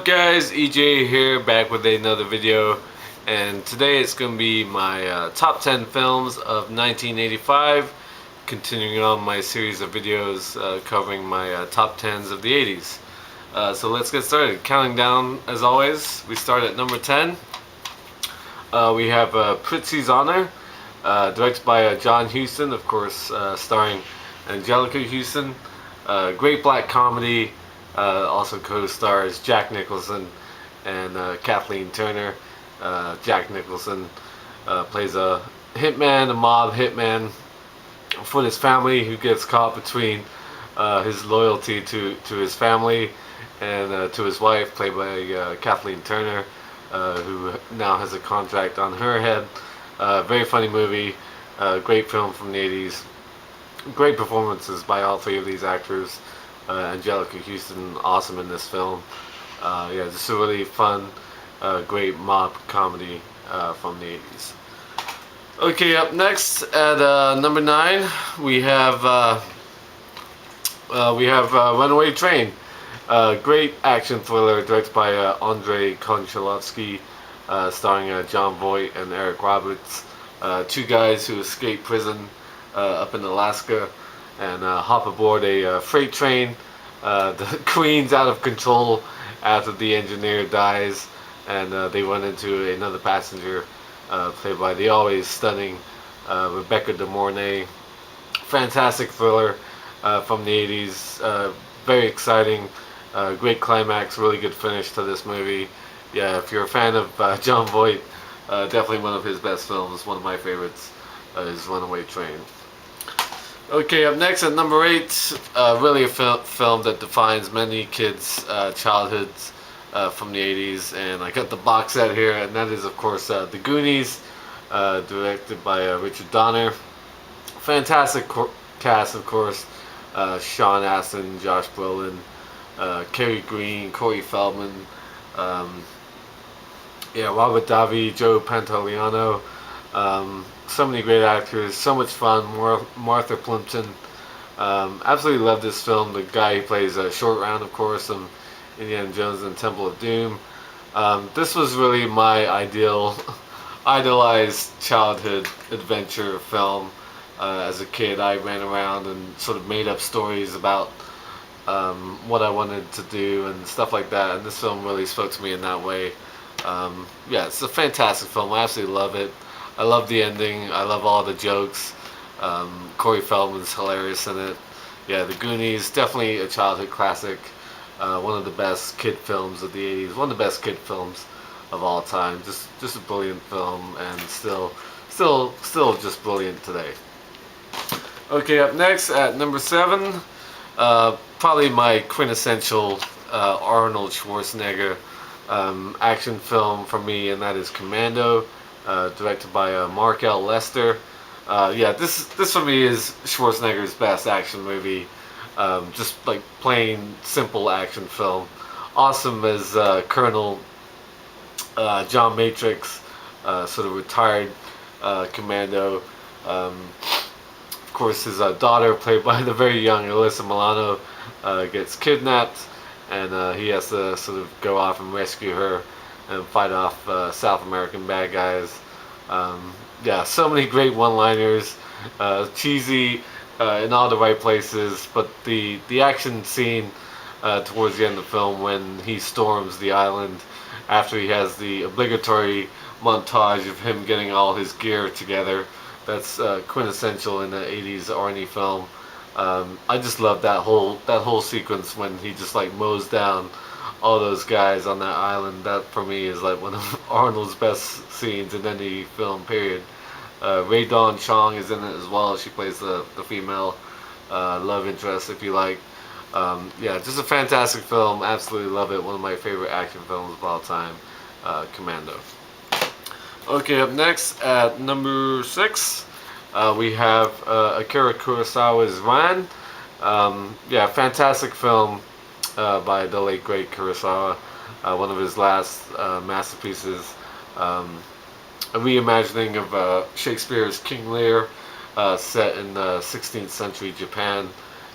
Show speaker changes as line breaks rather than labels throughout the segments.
guys, EJ here, back with another video, and today it's going to be my top 10 films of 1985, continuing on my series of videos covering my top 10s of the 80s. So let's get started. Counting down, as always, we start at number 10. We have Prizzi's Honor, directed by John Huston, of course, starring Angelica Houston. Great black comedy. Also co-stars Jack Nicholson and Kathleen Turner. Jack Nicholson plays a hitman, a mob hitman for his family, who gets caught between his loyalty to his family and to his wife, played by Kathleen Turner, who now has a contract on her head. Very funny movie, great film from the 80s. Great performances by all three of these actors. Angelica Houston, awesome in this film. Yeah, just a really fun, great mob comedy from the 80s. Okay, up next at number 9, we have Runaway Train. Great action thriller directed by Andrei Konchalovsky, starring John Voight and Eric Roberts. Two guys who escape prison up in Alaska and hop aboard a freight train. The Queen's out of control after the engineer dies, and they run into another passenger, played by the always stunning Rebecca De Mornay. Fantastic thriller from the 80s. Very exciting. Great climax, really good finish to this movie. Yeah, if you're a fan of John Voight, definitely one of his best films. One of my favorites is Runaway Train. Okay, up next at number 8, really a film that defines many kids' childhoods from the 80s, and I got the box set here, and that is, of course, The Goonies, directed by Richard Donner. Fantastic cast, of course. Sean Astin, Josh Brolin, Kerry Green, Corey Feldman, Robert Davi, Joe Pantoliano. So many great actors, so much fun. Martha Plimpton. Absolutely love this film. The guy who plays Short Round, of course, and Indiana Jones and Temple of Doom. This was really my idolized childhood adventure film. As a kid, I ran around and sort of made up stories about what I wanted to do and stuff like that, and this film really spoke to me in that way. Yeah, it's a fantastic film. I absolutely love it. I love the ending. I love all the jokes. Corey Feldman's hilarious in it. Yeah, The Goonies, definitely a childhood classic. One of the best kid films of the 80s. One of the best kid films of all time. Just a brilliant film, and still just brilliant today. Okay, up next at number 7, probably my quintessential Arnold Schwarzenegger action film for me, and that is Commando. Directed by Mark L. Lester. Yeah, this for me is Schwarzenegger's best action movie. Just like plain simple action film. Awesome as Colonel John Matrix, sort of retired commando. Of course, his daughter, played by the very young Alyssa Milano, gets kidnapped, and he has to sort of go off and rescue her and fight off South American bad guys. Yeah, so many great one-liners, cheesy in all the right places, but the action scene towards the end of the film, when he storms the island after he has the obligatory montage of him getting all his gear together, that's quintessential in the 80s Arnie film. I just love that whole sequence when he just like mows down all those guys on that island. That for me is like one of Arnold's best scenes in any film, period. Ray Dawn Chong is in it as well. She plays the female love interest, if you like. Yeah, just a fantastic film. Absolutely love it. One of my favorite action films of all time, Commando. Okay, up next at number 6, we have Akira Kurosawa's Ran. Yeah, fantastic film by the late great Kurosawa. One of his last masterpieces. A reimagining of Shakespeare's King Lear, set in 16th century Japan.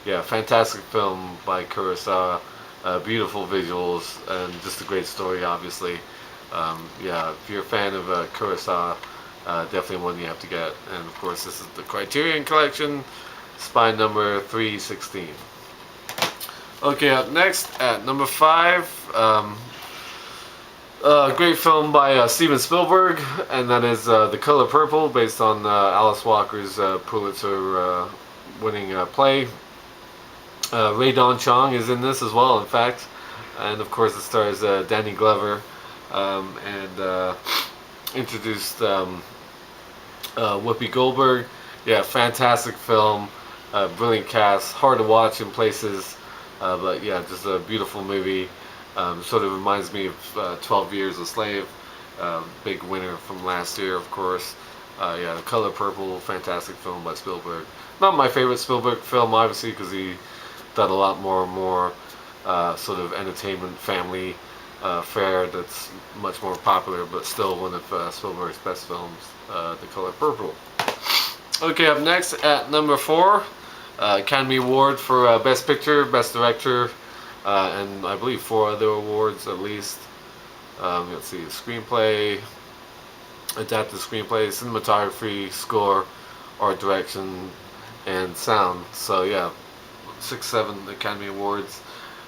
Yeah, fantastic film by Kurosawa. beautiful visuals, and just a great story, obviously. Yeah, if you're a fan of Kurosawa, definitely one you have to get. And of course, this is the Criterion Collection, spine number 316. Okay, up next at number 5, a great film by Steven Spielberg, and that is The Color Purple, based on Alice Walker's Pulitzer-winning play. Ray Don Chong is in this as well, in fact, and of course it stars Danny Glover, and introduced Whoopi Goldberg. Yeah, fantastic film, brilliant cast, hard to watch in places, but yeah, just a beautiful movie. Sort of reminds me of 12 Years a Slave, big winner from last year, of course. Yeah, The Color Purple, fantastic film by Spielberg. Not my favorite Spielberg film, obviously, because he done a lot more sort of entertainment family fare that's much more popular, but still one of Spielberg's best films, The Color Purple. Okay, up next at number 4, Academy Award for Best Picture, Best Director, and I believe 4 other awards at least. Let's see, screenplay, adapted screenplay, cinematography, score, art direction, and sound. So yeah, 6-7 Academy Awards,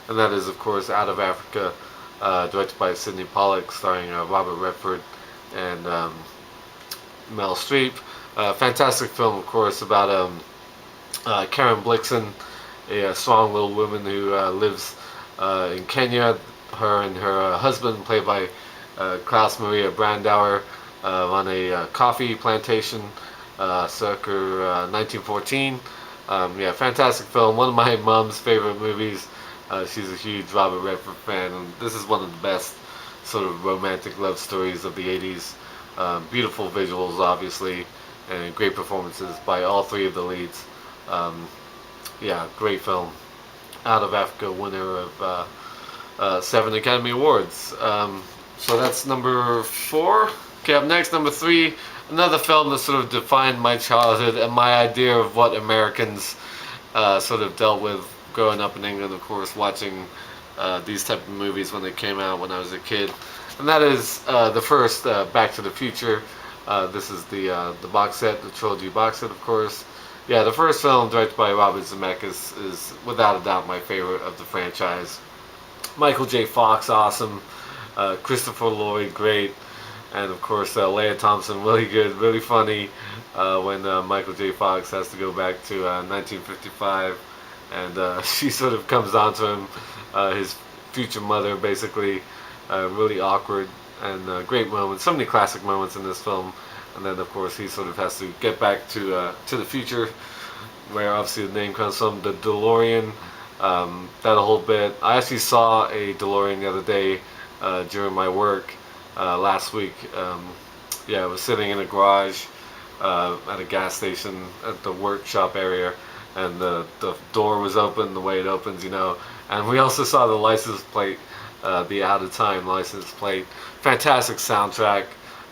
and that is of course Out of Africa, directed by Sidney Pollack, starring Robert Redford and Mel Streep. Fantastic film, of course, about Karen Blixen, a strong little woman who lives in Kenya. Her and her husband, played by Klaus Maria Brandauer, on a coffee plantation circa 1914. Yeah, fantastic film. One of my mom's favorite movies. She's a huge Robert Redford fan, and this is one of the best sort of romantic love stories of the 80s. Beautiful visuals, obviously, and great performances by all 3 of the leads. Yeah, great film. Out of Africa, winner of 7 Academy Awards. So that's number 4. Okay, up next, number 3, another film that sort of defined my childhood and my idea of what Americans sort of dealt with growing up in England, of course, watching these type of movies when they came out when I was a kid. And that is the first Back to the Future. This is the box set, the trilogy box set, of course. Yeah, the first film, directed by Robert Zemeckis, is without a doubt my favorite of the franchise. Michael J. Fox, awesome. Christopher Lloyd, great. And of course, Leah Thompson, really good, really funny when Michael J. Fox has to go back to 1955, and she sort of comes on to him, his future mother, basically. Really awkward and great moments. So many classic moments in this film. And then, of course, he sort of has to get back to the future, where obviously the name comes from, the DeLorean. That whole bit. I actually saw a DeLorean the other day during my work last week. Yeah, I was sitting in a garage at a gas station at the workshop area, and the door was open the way it opens, you know. And we also saw the license plate, the Out of Time license plate. Fantastic soundtrack.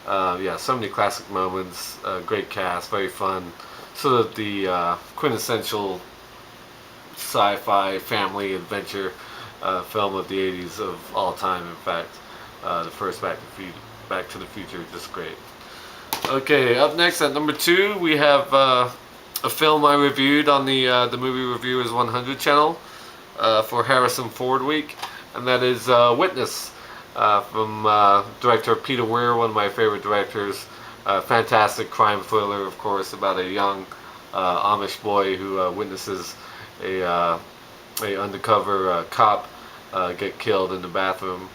Yeah, so many classic moments. Great cast, very fun. Sort of the quintessential sci-fi family adventure film of the 80s of all time, in fact. The first Back to the Future, just great. Okay, up next at number 2, we have a film I reviewed on the Movie Reviewers 100 channel for Harrison Ford Week, and that is Witness, from director Peter Weir, one of my favorite directors. Fantastic crime thriller, of course, about a young Amish boy who witnesses a undercover cop get killed in the bathroom,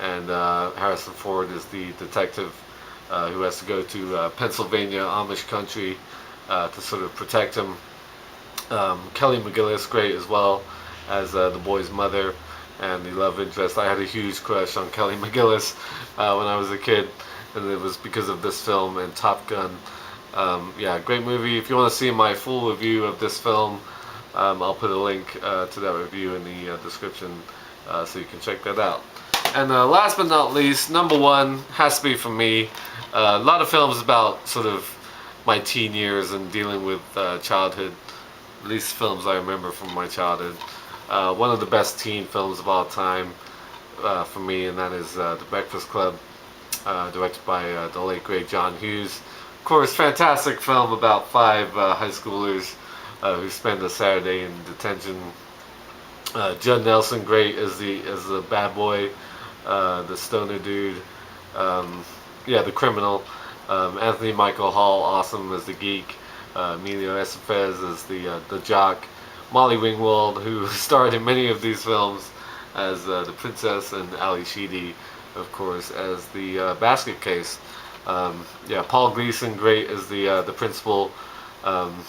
and Harrison Ford is the detective who has to go to Pennsylvania, Amish country, to sort of protect him. Kelly McGillis, great as well as the boy's mother and the love interest. I had a huge crush on Kelly McGillis when I was a kid, and it was because of this film and Top Gun. Yeah, great movie. If you want to see my full review of this film, I'll put a link to that review in the description, so you can check that out. And last but not least, number 1 has to be for me. A lot of films about sort of my teen years and dealing with childhood, at least films I remember from my childhood. one of the best teen films of all time for me, and that is The Breakfast Club, directed by the late great John Hughes. Of course, fantastic film about five high schoolers who spend a Saturday in detention. Judd Nelson, great as the bad boy, the stoner dude. Yeah, the criminal. Anthony Michael Hall, awesome as the geek. Emilio Estevez as the jock. Molly Ringwald, who starred in many of these films as the princess, and Ali Sheedy, of course, as the basket case. Yeah, Paul Gleason, great as the principal. Um,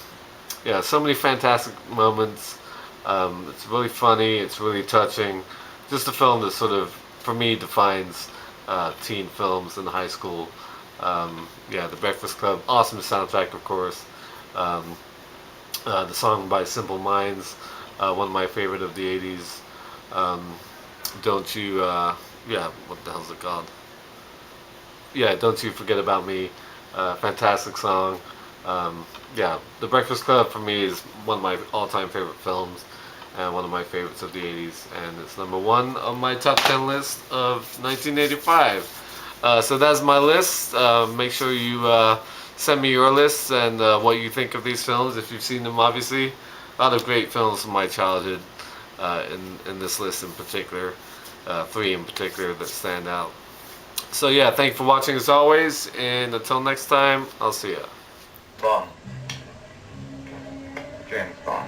yeah, so many fantastic moments. It's really funny. It's really touching. Just a film that sort of, for me, defines teen films in high school. Yeah, The Breakfast Club, awesome soundtrack, of course. Um, the song by Simple Minds, one of my favorite of the '80s. Um, don't you? Yeah, what the hell's it called? Yeah, Don't You Forget About Me. Fantastic song. Yeah, The Breakfast Club for me is one of my all-time favorite films and one of my favorites of the '80s, and it's number one on my top 10 list of 1985. So that's my list. Make sure you send me your lists and what you think of these films, if you've seen them, obviously. A lot of great films from my childhood in this list in particular. Three in particular that stand out. So yeah, thanks for watching as always, and until next time, I'll see ya.
Bond. James Bond.